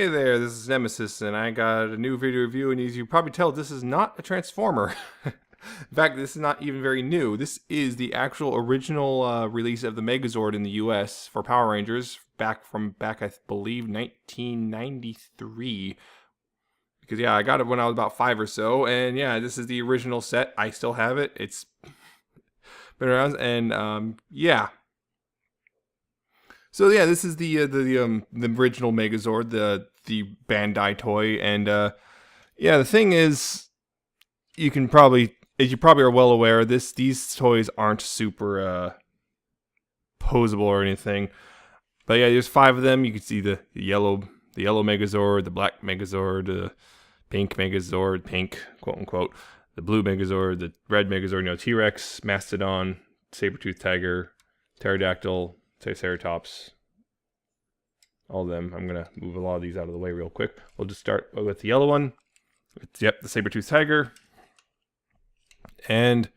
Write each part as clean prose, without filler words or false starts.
Hey there, this is Nemesis, and I got a new video review, and as you probably tell, this is not a Transformer. In fact, this is not even very new. This is the actual original release of the Megazord in the US for Power Rangers, back, I believe, 1993. Because, yeah, I got it when I was about 5 or so, and yeah, this is the original set. I still have it. It's been around, and, yeah. So yeah, this is the original Megazord, the Bandai toy, and yeah, the thing is, as you probably are well aware, these toys aren't super posable or anything. But yeah, there's 5 of them. You can see the yellow Megazord, the black Megazord, the pink Megazord, pink quote unquote, the blue Megazord, the red Megazord, T-Rex, Mastodon, Saber-Tooth Tiger, Pterodactyl, Triceratops, all of them. I'm going to move a lot of these out of the way real quick. We'll just start with the yellow one. Yep, the Saber-Tooth Tiger. And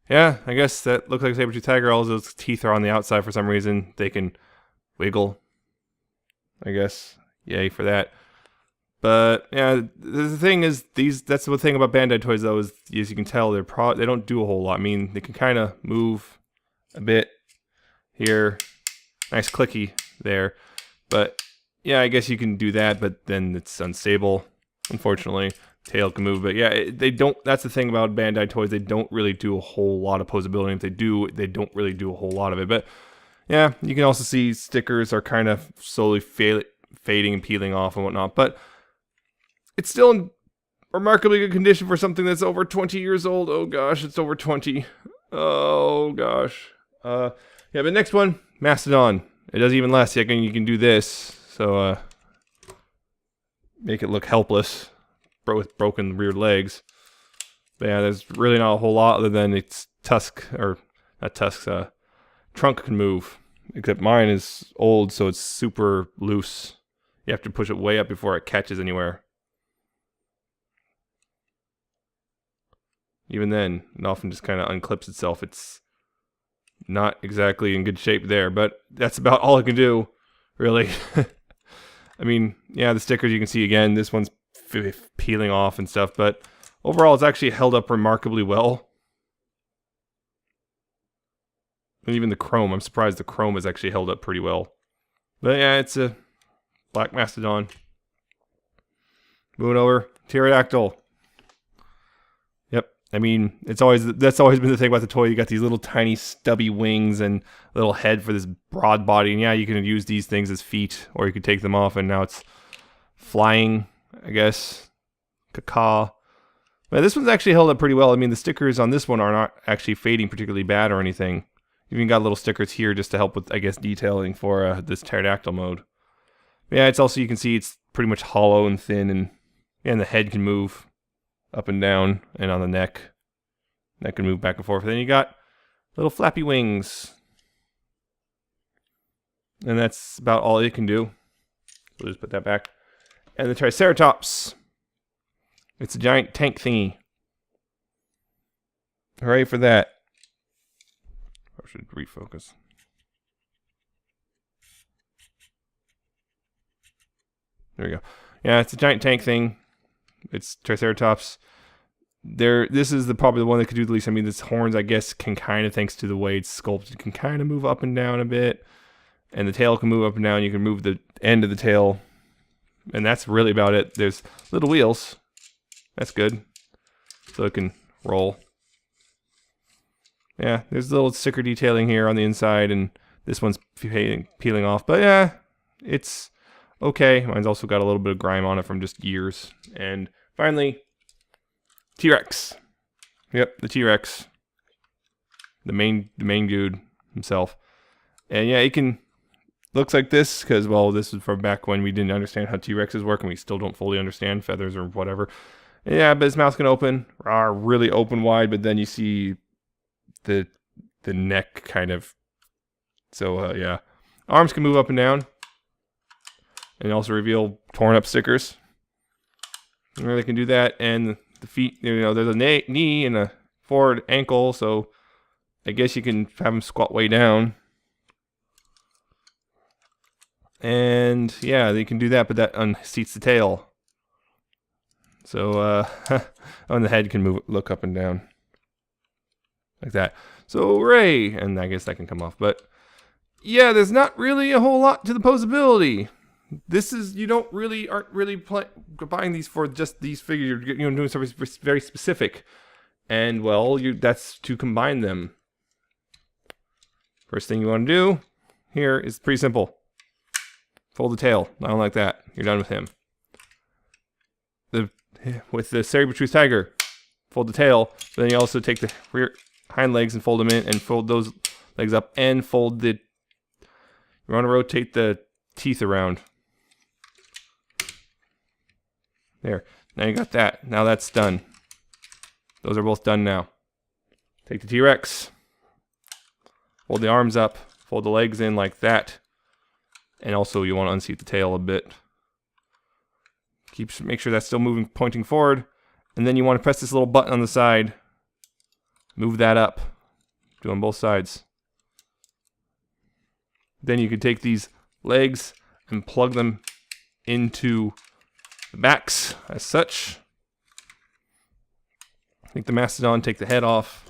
yeah, I guess that looks like a Saber-Tooth Tiger. All those teeth are on the outside for some reason. They can wiggle, I guess. Yay for that. But yeah, the thing is, that's the thing about Bandai toys though, is as you can tell, they don't do a whole lot. I mean, they can kind of move a bit here. Nice clicky there. But yeah, I guess you can do that, but then it's unstable, unfortunately. Tail can move, but yeah, they don't. That's the thing about Bandai toys, they don't really do a whole lot of posability. If they do, they don't really do a whole lot of it. But yeah, you can also see stickers are kind of slowly fading and peeling off and whatnot. But it's still in remarkably good condition for something that's over 20 years old. Oh gosh, it's over 20. Oh gosh. Yeah, but next one, Mastodon. It doesn't even last a second. You can do this, so make it look helpless, with broken rear legs. But yeah, there's really not a whole lot other than its trunk can move. Except mine is old, so it's super loose. You have to push it way up before it catches anywhere. Even then, it often just kind of unclips itself. It's not exactly in good shape there, but that's about all it can do, really. I mean, yeah, the stickers you can see again, this one's peeling off and stuff, but overall it's actually held up remarkably well. And even the chrome, I'm surprised the chrome has actually held up pretty well. But yeah, it's a black Mastodon. Moving over, Pterodactyl. I mean, that's always been the thing about the toy. You got these little tiny stubby wings and little head for this broad body. And yeah, you can use these things as feet, or you could take them off, and now it's flying, I guess. Caca. But this one's actually held up pretty well. I mean, the stickers on this one are not actually fading particularly bad or anything. You even got little stickers here just to help with, I guess, detailing for this pterodactyl mode. But yeah, it's also, you can see it's pretty much hollow and thin, and the head can move up and down, and on the neck. That can move back and forth. Then you got little flappy wings. And that's about all it can do. We'll just put that back. And the Triceratops. It's a giant tank thingy. Hooray for that. I should refocus. There we go. Yeah, it's a giant tank thing. It's Triceratops. This is probably the one that could do the least. I mean, its horns, I guess, can kind of, thanks to the way it's sculpted, can kind of move up and down a bit. And the tail can move up and down. You can move the end of the tail. And that's really about it. There's little wheels. That's good. So it can roll. Yeah, there's a little sticker detailing here on the inside. And this one's peeling off. But yeah, it's okay. Mine's also got a little bit of grime on it from just years. And finally, T-Rex. Yep, the T-Rex. The main dude himself. And yeah, it can looks like this because, well, this is from back when we didn't understand how T-Rexes work, and we still don't fully understand feathers or whatever. And yeah, but his mouth can open, really open wide, but then you see the neck kind of. So yeah, arms can move up and down, and also reveal torn up stickers. And they can do that, and the feet, there's a knee and a forward ankle, so I guess you can have them squat way down. And yeah, you can do that, but that unseats the tail. So on the head can move, look up and down like that. So hooray! And I guess that can come off. But yeah, there's not really a whole lot to the posability. This is, you aren't really buying these for just these figures. You're doing something very specific. And well, that's to combine them. First thing you want to do here is pretty simple. Fold the tail, not like that. You're done with him. With the Saber-Tooth Tiger, fold the tail. But then you also take the hind legs and fold them in, and fold those legs up, and fold the. You want to rotate the teeth around. There. Now you got that. Now that's done. Those are both done now. Take the T-Rex. Fold the arms up. Fold the legs in like that. And also you want to unseat the tail a bit. Make sure that's still moving, pointing forward. And then you want to press this little button on the side. Move that up. Do on both sides. Then you can take these legs and plug them into the backs as such. Take the Mastodon, take the head off.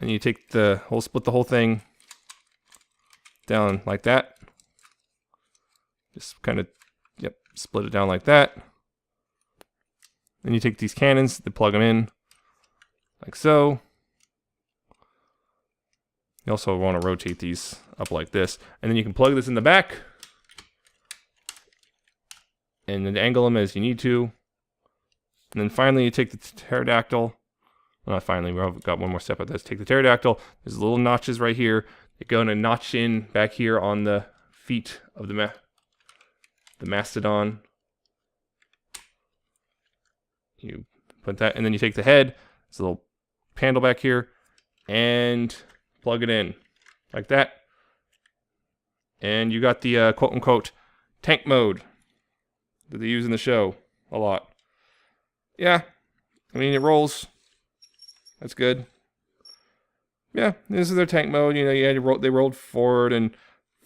And you take split the whole thing down like that. Just kind of, split it down like that. Then you take these cannons, they plug them in like so. You also want to rotate these up like this. And then you can plug this in the back. And then angle them as you need to. And then finally you take the pterodactyl. Well, not finally, we've got one more step at this. Take the pterodactyl. There's little notches right here. You're going to notch in back here on the feet of the Mastodon. You put that, and then you take the head. There's a little handle back here. And plug it in like that. And you got the quote-unquote tank mode that they use in the show a lot. Yeah, I mean, it rolls. That's good. Yeah, this is their tank mode. They rolled forward and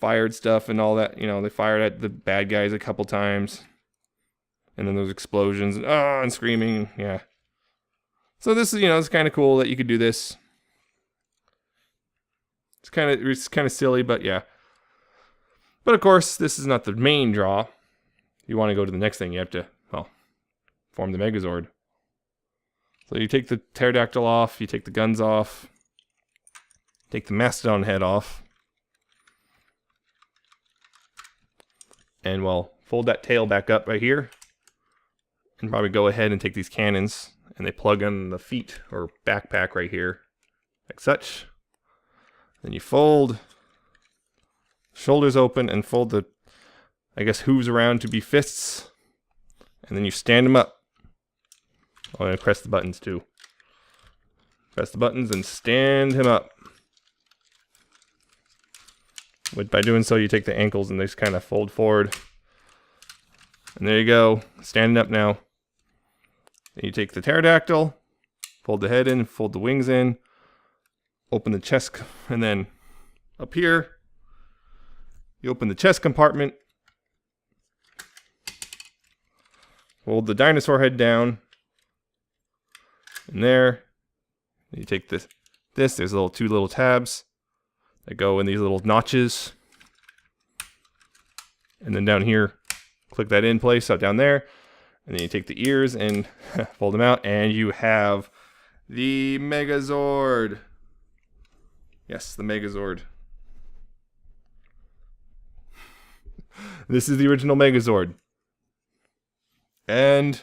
fired stuff and all that. They fired at the bad guys a couple times. And then those explosions and screaming. Yeah. So this is, it's kind of cool that you could do this. It's kind of silly, but yeah. But of course, this is not the main draw. You want to go to the next thing, you have to, form the Megazord. So you take the pterodactyl off, you take the guns off, take the Mastodon head off, and fold that tail back up right here, and probably go ahead and take these cannons, and they plug in the feet or backpack right here, like such. Then you fold shoulders open and fold the, hooves around to be fists, and then you stand them up. Oh, and press the buttons too. Press the buttons and stand him up. By doing so, you take the ankles and they just kind of fold forward. And there you go, standing up now. Then you take the pterodactyl, fold the head in, fold the wings in, open the chest, and then up here, you open the chest compartment, fold the dinosaur head down, and there, you take there's two little tabs that go in these little notches, and then down here, click that in place, so down there, and then you take the ears and fold them out, and you have the Megazord. Yes, the Megazord. This is the original Megazord. And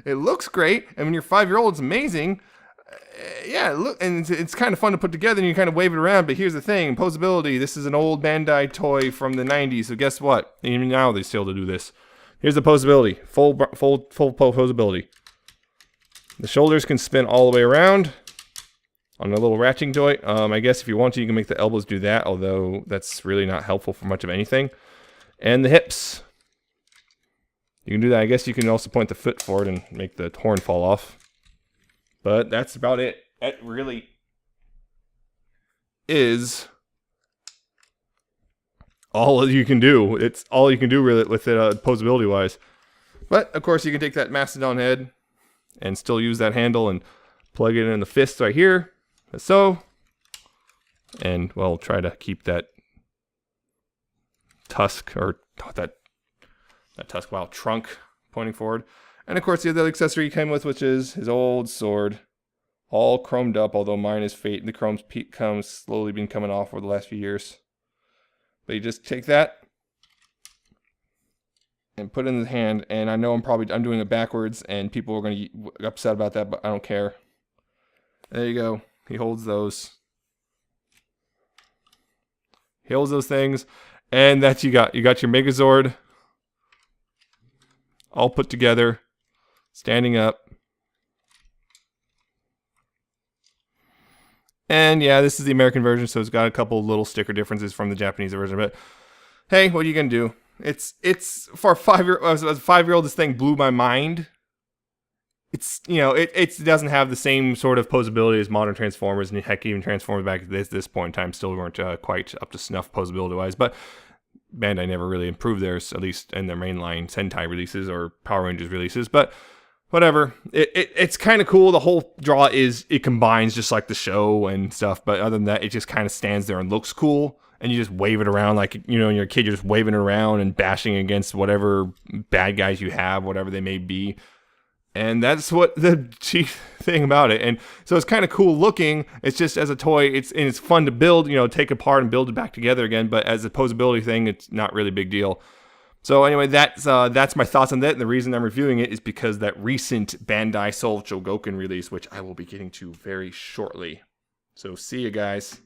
it looks great. I mean, your 5-year-old, it's amazing. Yeah, look, and it's kind of fun to put together, and you kind of wave it around. But here's the thing: posability. This is an old Bandai toy from the '90s. So guess what? Even now they still do this. Here's the posability. Full posability. The shoulders can spin all the way around on a little ratcheting joint. I guess if you want to, you can make the elbows do that. Although that's really not helpful for much of anything. And the hips. You can do that. I guess you can also point the foot forward and make the horn fall off. But that's about it. That really is all you can do. It's all you can do really with it, posability wise. But of course, you can take that Mastodon head and still use that handle and plug it in the fist right here, so. And well, try to keep that tusk or that tusk, wow, trunk pointing forward. And of course, the other accessory he came with, which is his old sword, all chromed up. Although mine is fate, and the chrome's slowly been coming off over the last few years. But you just take that and put it in the hand. And I know I'm doing it backwards, and people are going to get upset about that, but I don't care. There you go. He holds those. He holds those things, and that's you got your Megazord all put together, standing up. And yeah, this is the American version, so it's got a couple little sticker differences from the Japanese version. But hey, what are you gonna do? It's for a 5-year-old. As a 5-year-old, this thing blew my mind. It's, you know, it doesn't have the same sort of posability as modern Transformers, and heck, even Transformers back at this point in time still weren't quite up to snuff posability wise. But Bandai never really improved theirs, at least in their mainline Sentai releases or Power Rangers releases. But whatever, it's kind of cool. The whole draw is it combines just like the show and stuff. But other than that, it just kind of stands there and looks cool. And you just wave it around like, you know, you're a kid, you're just waving it around and bashing against whatever bad guys you have, whatever they may be. And that's what the chief thing about it. And so it's kind of cool looking. It's just as a toy, it's fun to build, you know, take apart and build it back together again. But as a posability thing, it's not really a big deal. So anyway, that's my thoughts on that. And the reason I'm reviewing it is because that recent Bandai Soul Chogokin release, which I will be getting to very shortly. So see you guys.